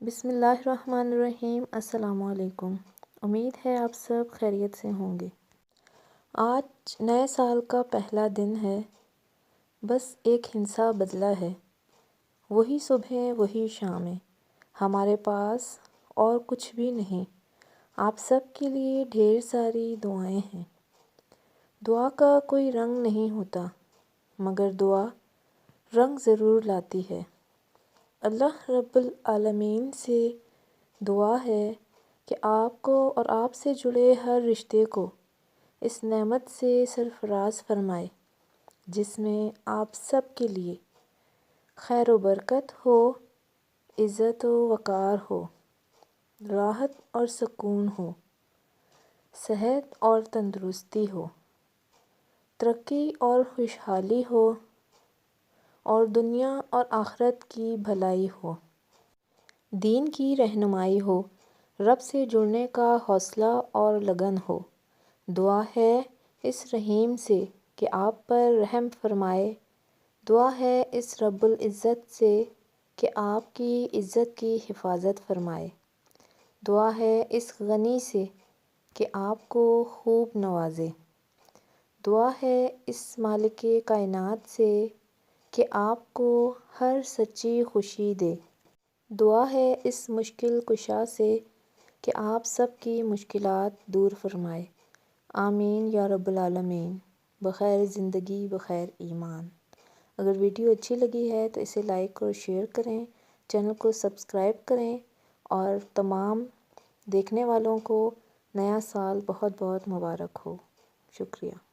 بسم اللہ الرحمن الرحیم۔ السلام علیکم۔ امید ہے آپ سب خیریت سے ہوں گے۔ آج نئے سال کا پہلا دن ہے، بس ایک ہنسا بدلا ہے، وہی صبح وہی شامیں، ہمارے پاس اور کچھ بھی نہیں۔ آپ سب کے لیے ڈھیر ساری دعائیں ہیں۔ دعا کا کوئی رنگ نہیں ہوتا، مگر دعا رنگ ضرور لاتی ہے۔ اللہ رب العالمین سے دعا ہے کہ آپ کو اور آپ سے جڑے ہر رشتے کو اس نعمت سے سرفراز فرمائے جس میں آپ سب کے لیے خیر و برکت ہو، عزت و وقار ہو، راحت اور سکون ہو، صحت اور تندرستی ہو، ترقی اور خوشحالی ہو، اور دنیا اور آخرت کی بھلائی ہو، دین کی رہنمائی ہو، رب سے جڑنے کا حوصلہ اور لگن ہو۔ دعا ہے اس رحیم سے کہ آپ پر رحم فرمائے، دعا ہے اس رب العزت سے کہ آپ کی عزت کی حفاظت فرمائے، دعا ہے اس غنی سے کہ آپ کو خوب نوازے، دعا ہے اس مالک کائنات سے کہ آپ کو ہر سچی خوشی دے، دعا ہے اس مشکل کشا سے کہ آپ سب کی مشکلات دور فرمائے۔ آمین یا رب العالمین۔ بخیر زندگی بخیر ایمان۔ اگر ویڈیو اچھی لگی ہے تو اسے لائک اور شیئر کریں، چینل کو سبسکرائب کریں، اور تمام دیکھنے والوں کو نیا سال بہت بہت مبارک ہو۔ شکریہ۔